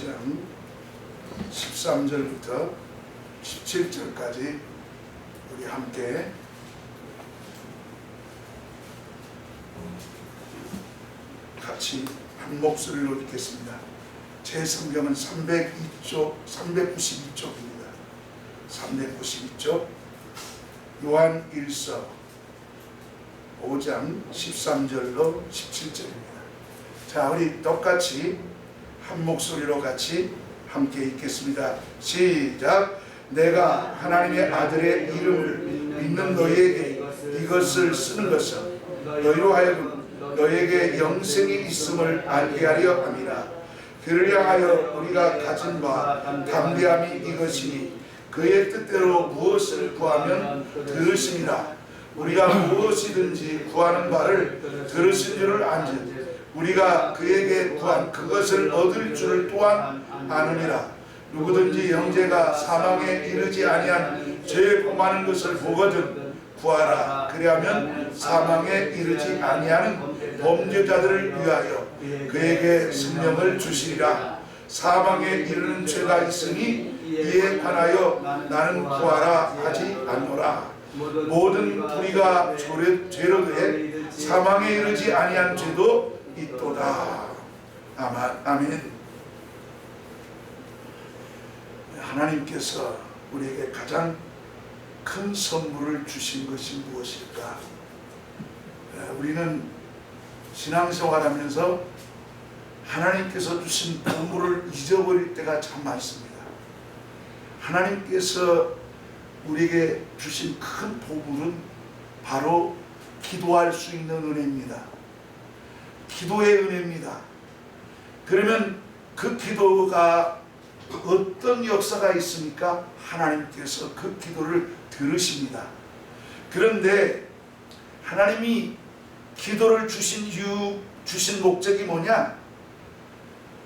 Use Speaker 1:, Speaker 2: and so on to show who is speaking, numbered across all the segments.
Speaker 1: 5장 13절부터 17절까지 우리 함께 같이 한 목소리로 읽겠습니다. 제 성경은 392쪽입니다. 392쪽 요한 1서 5장 13절로 17절입니다. 자, 우리 똑같이 한 목소리로 같이 함께 읽겠습니다. 시작. 내가 하나님의 아들의 이름을 믿는 너희에게 이것을 쓰는 것은 너희로 하여금 너희에게 영생이 있음을 알게 하려 함이라. 그를 향하여 우리가 가진 바 담대함이 이것이니 그의 뜻대로 무엇을 구하면 들으심이라. 우리가 무엇이든지 구하는 바를 들으신 줄을 안즉 우리가 그에게 구한 그것을 얻을 줄을 또한 아느니라. 누구든지 형제가 사망에 이르지 아니한 죄 범하는 것을 보거든 구하라. 그리하면 사망에 이르지 아니하는 범죄자들을 위하여 그에게 생명을 주시리라. 사망에 이르는 죄가 있으니 이에 관하여 나는 구하라 하지 않노라. 모든 우리가 죄로 되에 사망에 이르지 아니한 죄도 있도다. 아멘. 하나님께서 우리에게 가장 큰 선물을 주신 것이 무엇일까? 우리는 신앙생활하면서 하나님께서 주신 보물을 잊어버릴 때가 참 많습니다. 하나님께서 우리에게 주신 큰 보물은 바로 기도할 수 있는 은혜입니다. 기도의 은혜입니다. 그러면 그 기도가 어떤 역사가 있습니까? 하나님께서 그 기도를 들으십니다. 그런데 하나님이 기도를 주신 목적이 뭐냐?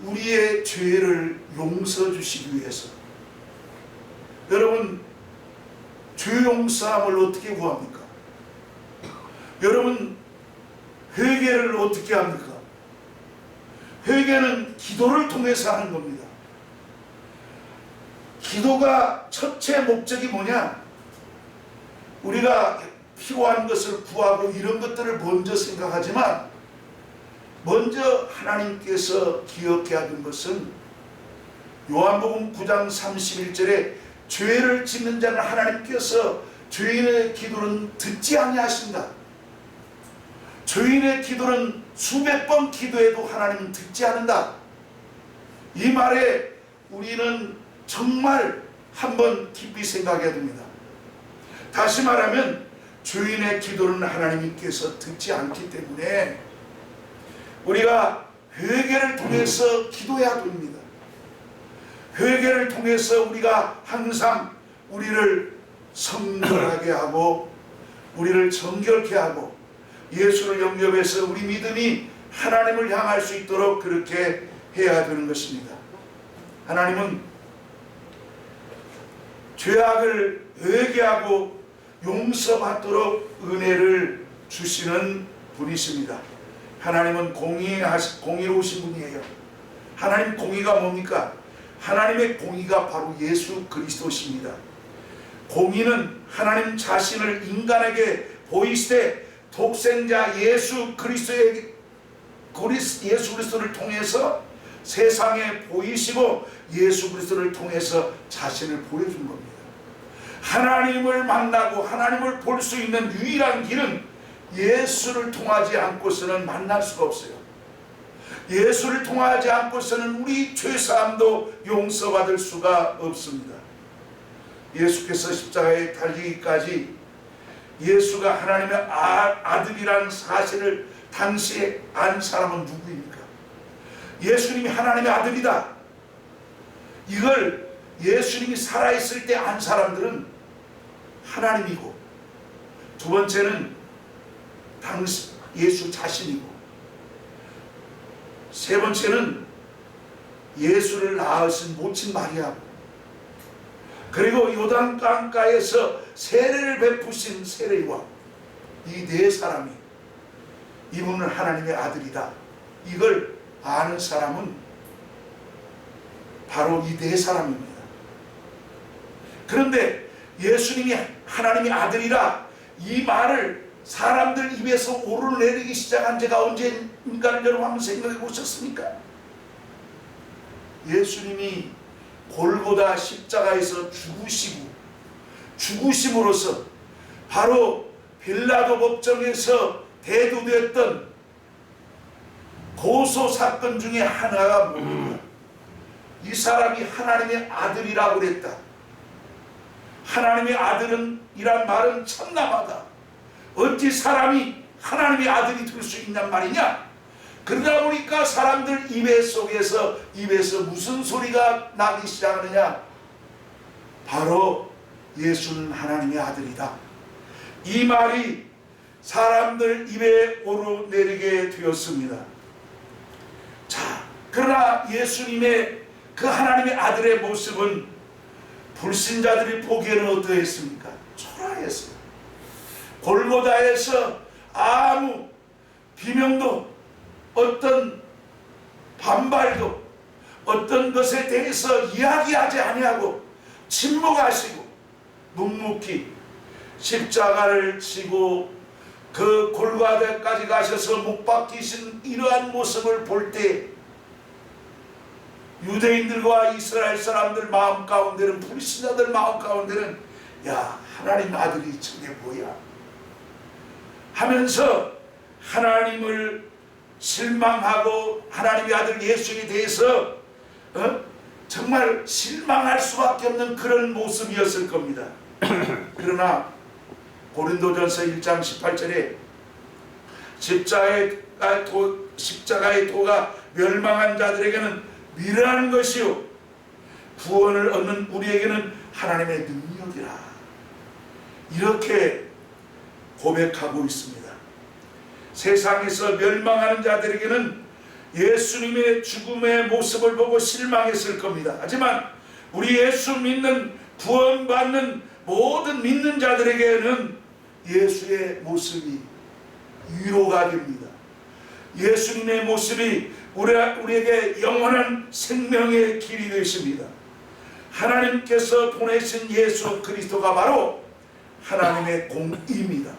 Speaker 1: 우리의 죄를 용서 주시기 위해서. 여러분, 죄 용서함을 어떻게 구합니까? 여러분, 회개를 어떻게 합니까? 회개는 기도를 통해서 하는 겁니다. 기도가 첫째 목적이 뭐냐? 우리가 필요한 것을 구하고 이런 것들을 먼저 생각하지만 먼저 하나님께서 기억해 하던 것은 요한복음 9장 31절에 죄를 짓는 자는 하나님께서 죄인의 기도는 듣지 아니하신다. 죄인의 기도는 수백 번 기도해도 하나님은 듣지 않는다. 이 말에 우리는 정말 한번 깊이 생각해야 됩니다. 다시 말하면 죄인의 기도는 하나님께서 듣지 않기 때문에 우리가 회개를 통해서 기도해야 됩니다. 회개를 통해서 우리가 항상 우리를 성결하게 하고 우리를 정결케 하고 예수를 영접해서 우리 믿음이 하나님을 향할 수 있도록 그렇게 해야 되는 것입니다. 하나님은 죄악을 회개하고 용서받도록 은혜를 주시는 분이십니다. 하나님은 공의로우신 분이에요. 하나님 공의가 뭡니까? 하나님의 공의가 바로 예수 그리스도십니다. 공의는 하나님 자신을 인간에게 보이시되 독생자 예수 그리스도를 통해서 세상에 보이시고 예수 그리스도를 통해서 자신을 보여준 겁니다. 하나님을 만나고 하나님을 볼 수 있는 유일한 길은 예수를 통하지 않고서는 만날 수가 없어요. 예수를 통하지 않고서는 우리 죄사함도 용서받을 수가 없습니다. 예수께서 십자가에 달리기까지 예수가 하나님의 아들이라는 사실을 당시에 안 사람은 누구입니까? 예수님이 하나님의 아들이다. 이걸 예수님이 살아있을 때 안 사람들은 하나님이고, 두 번째는 당시 예수 자신이고, 세 번째는 예수를 낳으신 모친 마리아고, 그리고 요단 강가에서 세례를 베푸신 세례요한, 이 네 사람이 이분은 하나님의 아들이다. 이걸 아는 사람은 바로 이 네 사람입니다. 그런데 예수님이 하나님의 아들이라 이 말을 사람들 입에서 오르내리기 시작한 지가 언제인가를 여러분 한번 생각해 보셨습니까? 예수님이 골고다 십자가에서 죽으심으로써 바로 빌라도 법정에서 대두되었던 고소 사건 중에 하나가 뭡니까? 이 사람이 하나님의 아들이라고 그랬다. 하나님의 아들은 이란 말은 참남하다. 어찌 사람이 하나님의 아들이 될 수 있냔 말이냐? 그러다 보니까 사람들 입에서 무슨 소리가 나기 시작하느냐? 바로 예수는 하나님의 아들이다. 이 말이 사람들 입에 오르내리게 되었습니다. 자, 그러나 예수님의 그 하나님의 아들의 모습은 불신자들이 보기에는 어떠했습니까? 초라했어요. 골고다에서 아무 비명도, 어떤 반발도, 어떤 것에 대해서 이야기하지 아니하고 침묵하시고 묵묵히 십자가를 지고 그 골고다까지 가셔서 못 박히신 이러한 모습을 볼 때 유대인들과 이스라엘 사람들 마음 가운데는, 불신자들 마음 가운데는 야, 하나님 아들이 저게 뭐야 하면서 하나님을 실망하고 하나님의 아들 예수에 대해서 정말 실망할 수밖에 없는 그런 모습이었을 겁니다. 그러나 고린도전서 1장 18절에 십자가의 도가 멸망한 자들에게는 미련한 것이요 구원을 얻는 우리에게는 하나님의 능력이라, 이렇게 고백하고 있습니다. 세상에서 멸망하는 자들에게는 예수님의 죽음의 모습을 보고 실망했을 겁니다. 하지만 우리 예수 믿는, 구원받는 모든 믿는 자들에게는 예수의 모습이 위로가 됩니다. 예수님의 모습이 우리에게 영원한 생명의 길이 되십니다. 하나님께서 보내신 예수 그리스도가 바로 하나님의 공의입니다.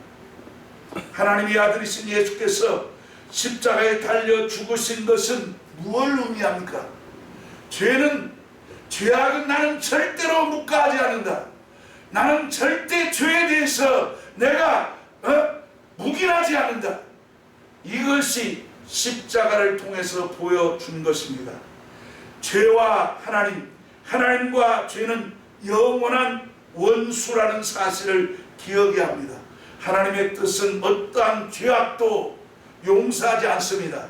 Speaker 1: 하나님의 아들이신 예수께서 십자가에 달려 죽으신 것은 무엇을 의미합니까? 죄악은 나는 절대로 묵과하지 않는다. 나는 절대 죄에 대해서 내가 묵인하지 않는다. 이것이 십자가를 통해서 보여준 것입니다. 죄와 하나님과 죄는 영원한 원수라는 사실을 기억해야 합니다. 하나님의 뜻은 어떠한 죄악도 용서하지 않습니다.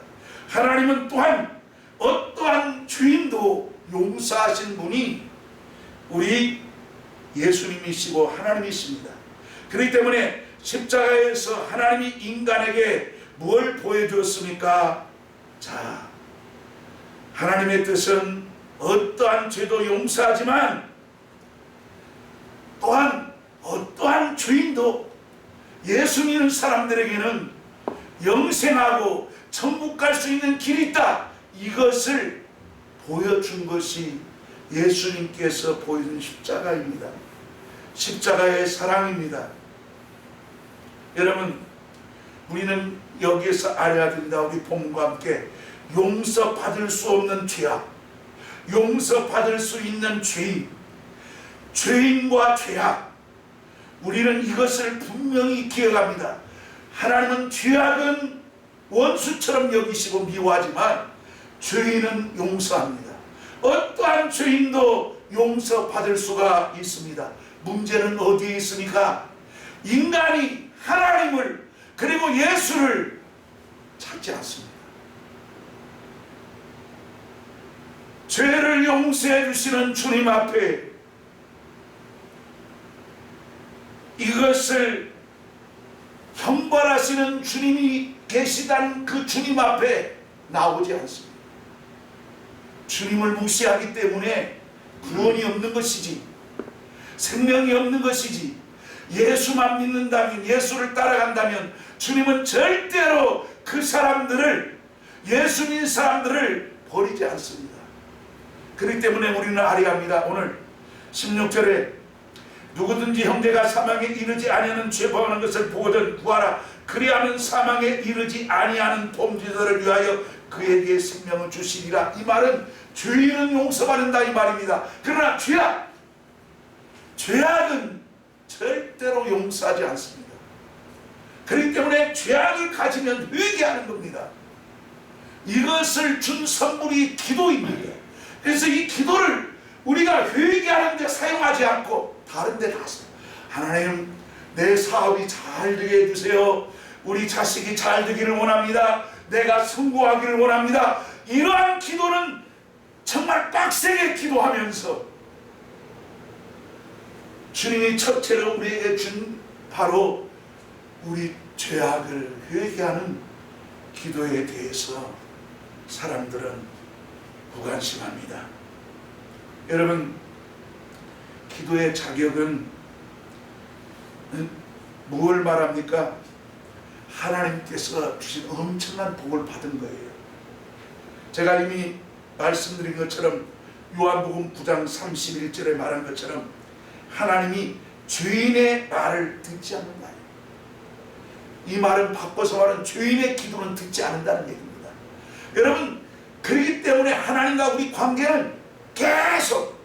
Speaker 1: 하나님은 또한 어떠한 죄인도 용서하신 분이 우리 예수님이시고 하나님이십니다. 그렇기 때문에 십자가에서 하나님이 인간에게 뭘 보여주었습니까? 자, 하나님의 뜻은 어떠한 죄도 용서하지만 또한 어떠한 죄인도 예수 믿는 사람들에게는 영생하고 천국 갈 수 있는 길이 있다. 이것을 보여준 것이 예수님께서 보여준 십자가입니다. 십자가의 사랑입니다. 여러분, 우리는 여기에서 알아야 된다. 우리 본문과 함께 용서받을 수 없는 죄악, 용서받을 수 있는 죄인, 죄인과 죄악, 우리는 이것을 분명히 기억합니다. 하나님은 죄악은 원수처럼 여기시고 미워하지만 죄인은 용서합니다. 어떠한 죄인도 용서받을 수가 있습니다. 문제는 어디에 있습니까? 인간이 하나님을 그리고 예수를 찾지 않습니다. 죄를 용서해 주시는 주님 앞에 이것을 형벌하시는 주님이 계시다는 그 주님 앞에 나오지 않습니다. 주님을 무시하기 때문에 구원이 없는 것이지, 생명이 없는 것이지, 예수만 믿는다면, 예수를 따라간다면 주님은 절대로 그 사람들을, 예수 믿는 사람들을 버리지 않습니다. 그렇기 때문에 우리는 알아야 합니다. 오늘 16절에 누구든지 형제가 사망에 이르지 아니하는 죄 범하는 것을 보거든 구하라. 그리하면 사망에 이르지 아니하는 범죄자를 위하여 그에게 생명을 주시리라. 이 말은 죄인은 용서받는다 이 말입니다. 그러나 죄악은 절대로 용서하지 않습니다. 그렇기 때문에 죄악을 가지면 회개하는 겁니다. 이것을 준 선물이 기도입니다. 그래서 이 기도를 우리가 회개하는 데 사용하지 않고 다른 데 가서 하나님 내 사업이 잘 되게 해주세요. 우리 자식이 잘 되기를 원합니다. 내가 성공하기를 원합니다. 이러한 기도는 정말 빡세게 기도하면서 주님이 첫째로 우리에게 준 바로 우리 죄악을 회개하는 기도에 대해서 사람들은 무관심합니다. 여러분, 기도의 자격은 무엇을 말합니까? 하나님께서 주신 엄청난 복을 받은 거예요. 제가 이미 말씀드린 것처럼 요한복음 9장 31절에 말한 것처럼 하나님이 죄인의 말을 듣지 않는다. 이 말은 바꿔서 말하면 죄인의 기도는 듣지 않는다는 얘기입니다. 여러분, 그렇기 때문에 하나님과 우리 관계는 계속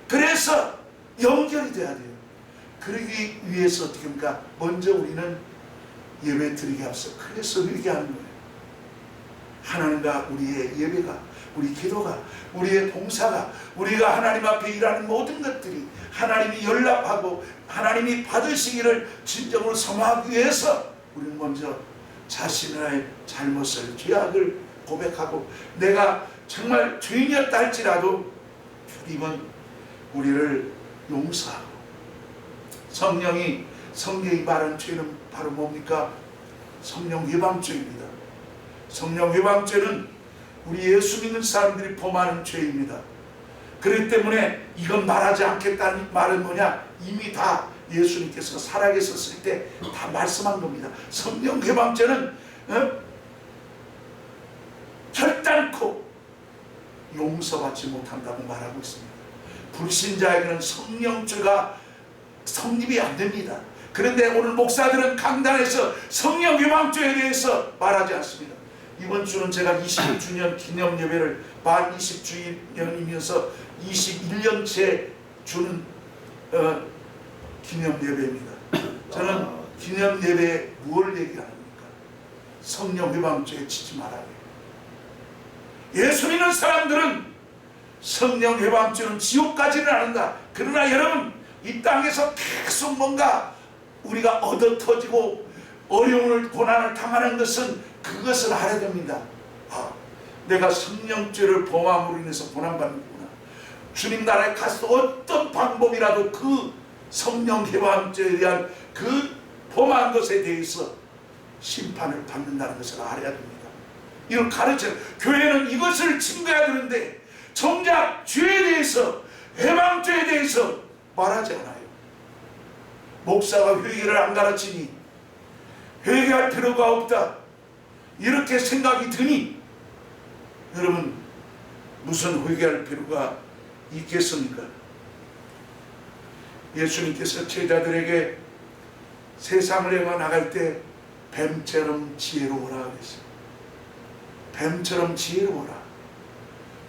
Speaker 1: 그래서 연결이 돼야 돼요. 그러기 위해서 어떻게 합니까? 먼저 우리는 예배 드리기 앞서 그래서 회개하는 거예요. 하나님과 우리의 예배가, 우리 기도가, 우리의 봉사가, 우리가 하나님 앞에 일하는 모든 것들이 하나님이 연락하고 하나님이 받으시기를 진정으로 섬하기 위해서 우리는 먼저 자신의 잘못을, 죄악을 고백하고 내가 정말 죄인이었다 할지라도 주님은 우리를 용서하고 성령이 성경이 말한 죄는 바로 뭡니까? 성령 회방죄입니다. 성령 회방죄는 우리 예수 믿는 사람들이 범하는 죄입니다. 그렇기 때문에 이건 말하지 않겠다는 말은 뭐냐? 이미 다 예수님께서 살아계셨을 때 다 말씀한 겁니다. 성령 회방죄는 결단코 용서받지 못한다고 말하고 있습니다. 불신자에게는 성령죄가 성립이 안 됩니다. 그런데 오늘 목사들은 강단에서 성령 회방죄에 대해서 말하지 않습니다. 이번 주는 제가 20주년 기념 예배를 만 20주년이면서 21년째 주는 기념 예배입니다. 저는 기념 예배에 무엇을 얘기합니까? 성령 회방죄에 치지 말아요. 예수 믿는 사람들은 성령 회방죄는 지옥 가지는 않는다. 그러나 여러분, 이 땅에서 계속 뭔가 우리가 얻어터지고 어려움을 고난을 당하는 것은 그것을 알아야 됩니다. 내가 성령죄를 범함으로 인해서 고난받는구나. 주님 나라에 가서 어떤 방법이라도 그 성령 회방죄에 대한 그 범한 것에 대해서 심판을 받는다는 것을 알아야 됩니다. 이걸 가르쳐요. 교회는 이것을 증거해야 되는데 정작 죄에 대해서, 회방죄에 대해서 말하지 않아요. 목사가 회개를 안 가르치니 회개할 필요가 없다, 이렇게 생각이 드니 여러분, 무슨 회개할 필요가 있겠습니까? 예수님께서 제자들에게 세상을 행해 나갈 때 뱀처럼 지혜로워라 그랬어요. 뱀처럼 지혜로워라.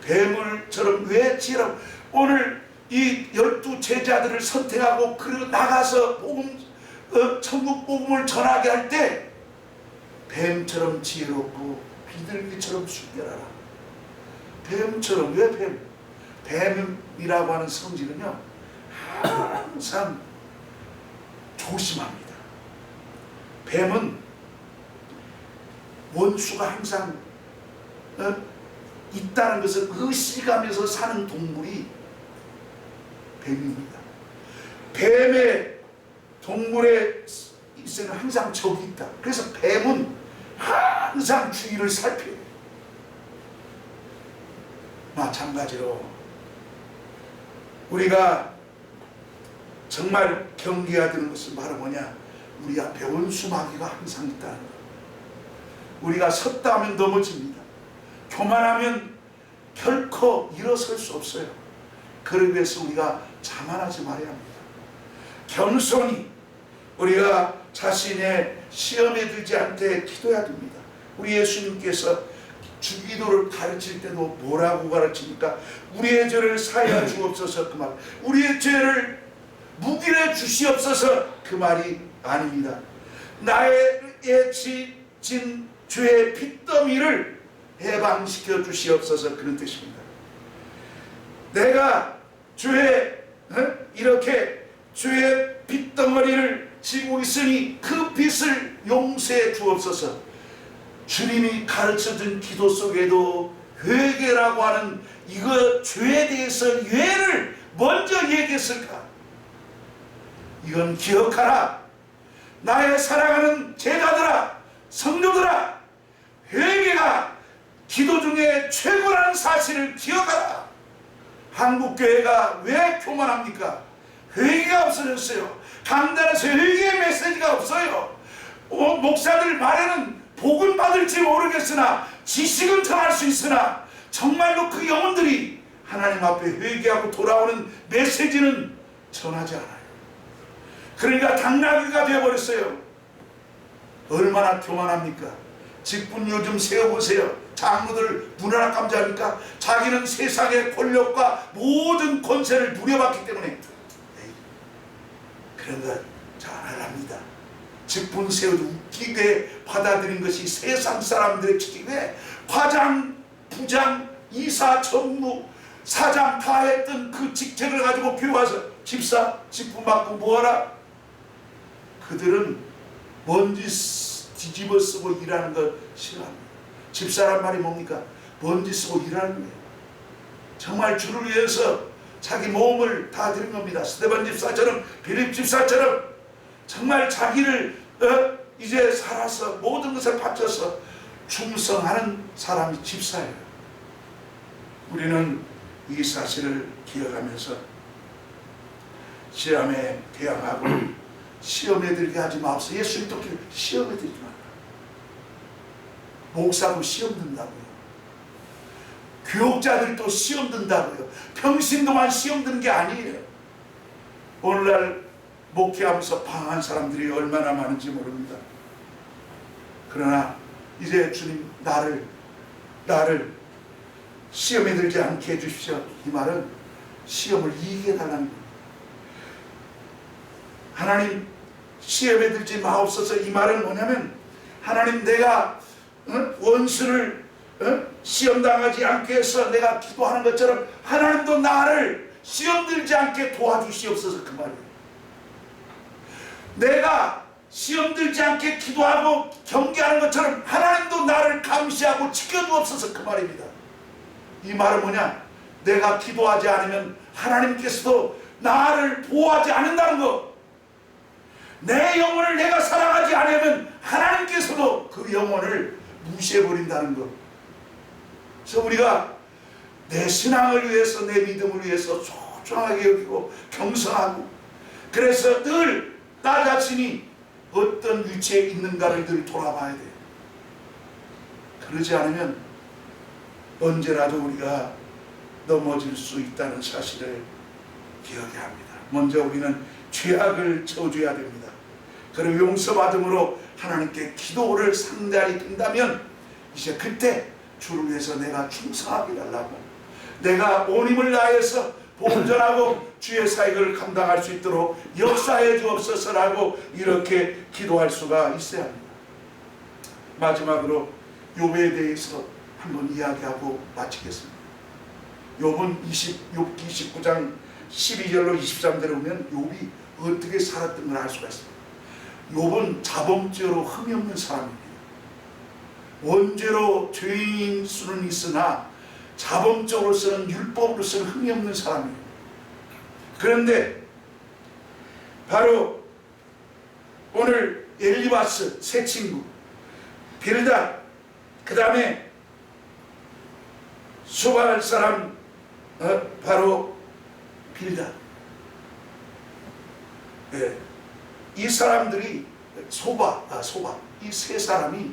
Speaker 1: 뱀을처럼 왜 지혜로워? 오늘 이 12 제자들을 선택하고 그리고 나가서 천국 복음을 전하게 할 때 뱀처럼 지혜롭고 비둘기처럼 순결하라. 뱀처럼, 왜 뱀? 뱀이라고 하는 성질은요 항상 조심합니다. 뱀은 원수가 항상 있다는 것을 의식하면서 사는 동물이 뱀입니다. 뱀의 동물의 있에는 항상 적이 있다. 그래서 뱀은 항상 주위를 살펴요. 마찬가지로 우리가 정말 경계해야 되는 것은 바로 뭐냐? 우리 앞에 원수 마귀가 항상 있다는 것. 우리가 섰다 하면 넘어집니다. 교만하면 결코 일어설 수 없어요. 그러기 위해서 우리가 자만하지 말아야 합니다. 겸손히 우리가 자신의 시험에 들지 않게 기도해야 됩니다. 우리 예수님께서 주기도를 가르칠 때도 뭐라고 가르칩니까? 우리의 죄를 사하여 주옵소서 그 말. 우리의 죄를 묵인해 주시옵소서 그 말이 아닙니다. 나의 진 죄의 핏더미를 해방시켜 주시옵소서 그런 뜻입니다. 내가 이렇게 죄의 핏덩어리를 지고 있으니 그 핏을 용서해 주옵소서. 주님이 가르쳐준 기도 속에도 회개라고 하는 이거 죄에 대해서 왜를 먼저 얘기했을까? 이건 기억하라. 나의 사랑하는 제자들아, 성도들아, 회개가 기도 중에 최고라는 사실을 기억하라. 한국교회가 왜 교만합니까? 회개가 없어졌어요. 강단에서 회개의 메시지가 없어요. 목사들 말에는 복은 받을지 모르겠으나 지식은 전할 수 있으나 정말로 그 영혼들이 하나님 앞에 회개하고 돌아오는 메시지는 전하지 않아요. 그러니까 당나귀가 되어버렸어요. 얼마나 교만합니까? 직분 요즘 세워보세요. 장로들 눈하나 깜짝합니까? 자기는 세상의 권력과 모든 권세를 누려봤기 때문에 그런 거 잘 알랍니다. 직분 세워도 웃기게 받아들인 것이 세상 사람들의 직위에 과장, 부장, 이사, 전무, 사장 다 했던 그 직책을 가지고 교회 와서 집사, 직분 받고 뭐하라? 그들은 먼지 뒤집어 쓰고 일하는 거 싫어합니다. 집사란 말이 뭡니까? 먼지 쓰고 일하는 거예요. 정말 주를 위해서 자기 몸을 다 드린 겁니다. 스데반 집사처럼, 빌립 집사처럼 정말 자기를 이제 살아서 모든 것을 바쳐서 충성하는 사람이 집사예요. 우리는 이 사실을 기억하면서 시험에 대항하고 시험에 들게 하지 마옵소서. 예수님도 시험에 들지 마라. 목사도 시험 든다고요. 교육자들도 시험 든다고요. 평신도만 시험 드는 게 아니에요. 오늘날 목회하면서 방황한 사람들이 얼마나 많은지 모릅니다. 그러나 이제 주님 나를 시험에 들지 않게 해주십시오. 이 말은 시험을 이기게 해달라는 겁니다. 하나님 시험에 들지 마옵소서. 이 말은 뭐냐면 하나님 내가 원수를 시험당하지 않게 해서 내가 기도하는 것처럼 하나님도 나를 시험 들지 않게 도와주시옵소서 그 말이에요. 내가 시험 들지 않게 기도하고 경계하는 것처럼 하나님도 나를 감시하고 지켜주옵소서 그 말입니다. 이 말은 뭐냐? 내가 기도하지 않으면 하나님께서도 나를 보호하지 않는다는 것. 내 영혼을 내가 사랑하지 않으면 하나님께서도 그 영혼을 무시해버린다는 것. 그래서 우리가 내 신앙을 위해서 내 믿음을 위해서 소중하게 여기고 경성하고 그래서 늘 나 자신이 어떤 위치에 있는가를 늘 돌아봐야 돼요. 그러지 않으면 언제라도 우리가 넘어질 수 있다는 사실을 기억해야 합니다. 먼저 우리는 죄악을 저주해야 됩니다. 그리고 용서받음으로 하나님께 기도를 상달이 된다면 이제 그때 주를 위해서 내가 충성하게 달라고 내가 온 힘을 다해서 본전하고 주의 사역을 감당할 수 있도록 역사해 주옵소서라고 이렇게 기도할 수가 있어야 합니다. 마지막으로 욥에 대해서 한번 이야기하고 마치겠습니다. 욥은 29장 12절로 23절에 보면 욥이 어떻게 살았던 걸 알 수가 있습니다. 욥은 자범죄로 흠이 없는 사람입니다. 원죄로 죄인 수는 있으나 자범적으로서는 율법으로서는 흠이 없는 사람이에요. 그런데 바로 오늘 엘리바스 새 친구 빌닷 그 다음에 수발 사람 바로 빌닷 이 사람들이 소바 이 세 사람이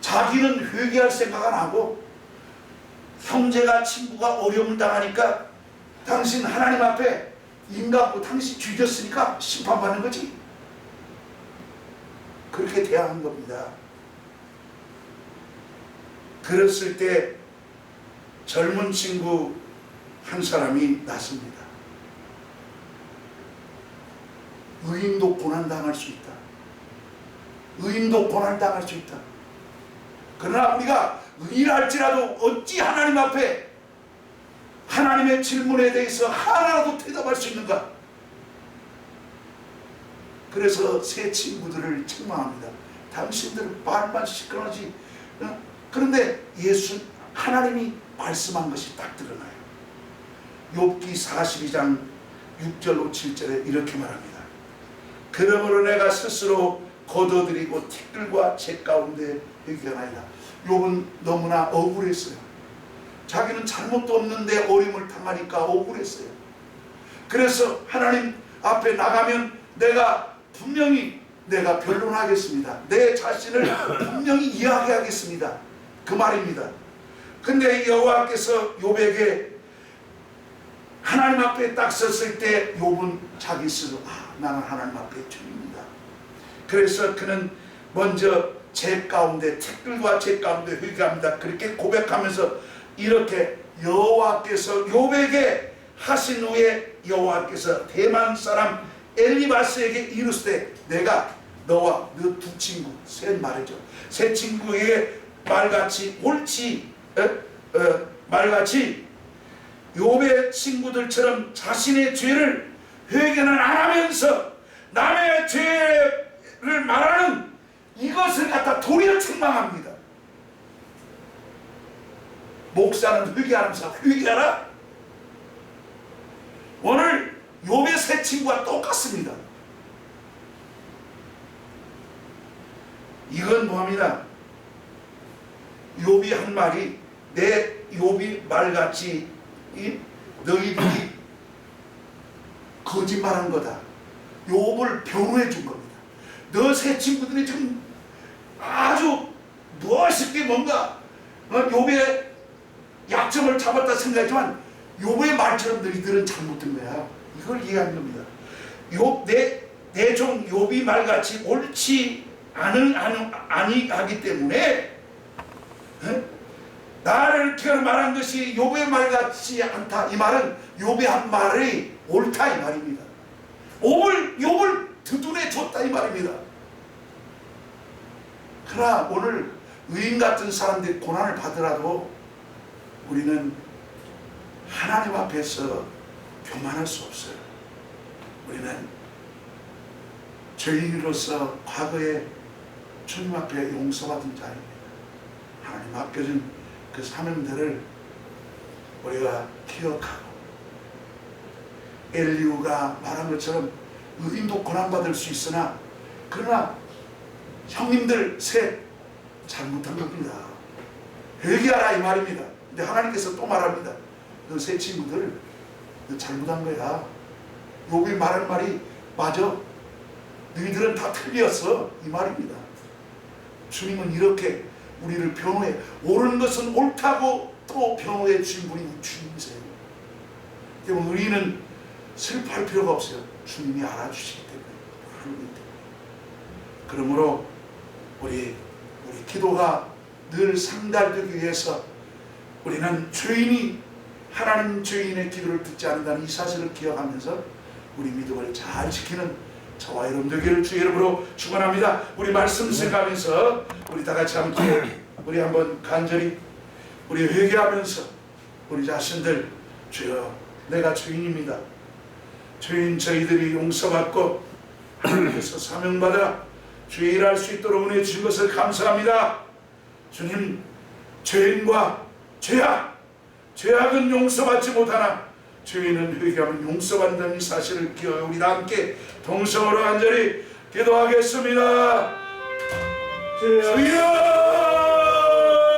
Speaker 1: 자기는 회개할 생각 안 하고 형제가 친구가 어려움을 당하니까 당신 하나님 앞에 인간고 당신 죽였으니까 심판받는 거지. 그렇게 대항한 겁니다. 그랬을 때 젊은 친구 한 사람이 났습니다. 의인도 고난당할 수 있다. 의인도 고난당할 수 있다. 그러나 우리가 의인할지라도 어찌 하나님 앞에 하나님의 질문에 대해서 하나라도 대답할 수 있는가? 그래서 새 친구들을 책망합니다. 당신들은 말만 시끄러지. 그런데 하나님이 말씀한 것이 딱 드러나요. 욥기 42장 6절로 7절에 이렇게 말합니다. 그러므로 내가 스스로 거둬들이고 티끌과 재 가운데 회개하나이다. 욥은 너무나 억울했어요. 자기는 잘못도 없는데 어림을 당하니까 억울했어요. 그래서 하나님 앞에 나가면 내가 분명히 내가 변론하겠습니다. 내 자신을 분명히 이야기하겠습니다. 그 말입니다. 근데 여호와께서 욥에게 하나님 앞에 딱 섰을 때 욥은 자기 스스로 나는 하나님 앞에 죄입니다. 그래서 그는 먼저 재 가운데 티끌과 재 가운데 회개합니다. 그렇게 고백하면서 이렇게 여호와께서 욥에게 하신 후에 여호와께서 대만 사람 엘리바스에게 이르시되 내가 너와 너 두 친구 셋 말이죠. 세 친구에게 말같이 옳지 말같이 욥의 친구들처럼 자신의 죄를 회개는 안 하면서 남의 죄를 말하는 이것을 갖다 도리어 책망합니다. 목사는 회개하면서 회개하라? 오늘 욥의 세 친구와 똑같습니다. 이건 뭐합니다. 욥이 한 말이 내 욥이 말같이 너희들이 거짓말한 거다. 욥을 변호해 준 겁니다. 너 세 친구들이 지금 아주 멋있게 뭔가 욥의 약점을 잡았다 생각하지만 욥의 말처럼 너희들은 잘못된 거야. 이걸 이해하는 겁니다. 내 종 욥이 말같이 옳지 아니하기 때문에 나를 이렇게 말한 것이 욥의 말 같지 않다. 이 말은 욥의 한 말이 옳다 이 말입니다. 욥을 두둔해 줬다 이 말입니다. 그러나 오늘 의인 같은 사람들이 고난을 받으라도 우리는 하나님 앞에서 교만할 수 없어요. 우리는 죄인으로서 과거에 주님 앞에 용서받은 자입니다. 하나님 맡겨준 그 사명들을 우리가 기억하고 엘리후가 말한 것처럼 의인도 고난받을 수 있으나 그러나 형님들 셋 잘못한 겁니다. 회개하라 이 말입니다. 근데 하나님께서 또 말합니다. 너 세 친구들 너 잘못한 거야. 욥이 말한 말이 맞아. 너희들은 다 틀렸어 이 말입니다. 주님은 이렇게 우리를 변호해 옳은 것은 옳다고 또 변호해 주신 분이 주님이세요. 때문에 우리는 슬퍼할 필요가 없어요. 주님이 알아주시기 때문에. 그러므로 우리 기도가 늘 상달되기 위해서 우리는 하나님 죄인의 기도를 듣지 않는다는 이 사실을 기억하면서 우리 믿음을 잘 지키는 저와 여러분 되기를 주의 이름으로 축원합니다. 우리 말씀 생각하면서 우리 다 같이 함께 우리 한번 간절히 우리 회개하면서 우리 자신들 주여 내가 죄인입니다. 죄인 저희들이 용서받고 하나님께서 사명받아 주의 일할 수 있도록 은혜 주신 것을 감사합니다. 주님 죄인과 죄악은 용서받지 못하나 죄인은 회개하면 용서받는다는 이 사실을 기억해 우리 다 함께 동성으로 간절히 기도하겠습니다. 주여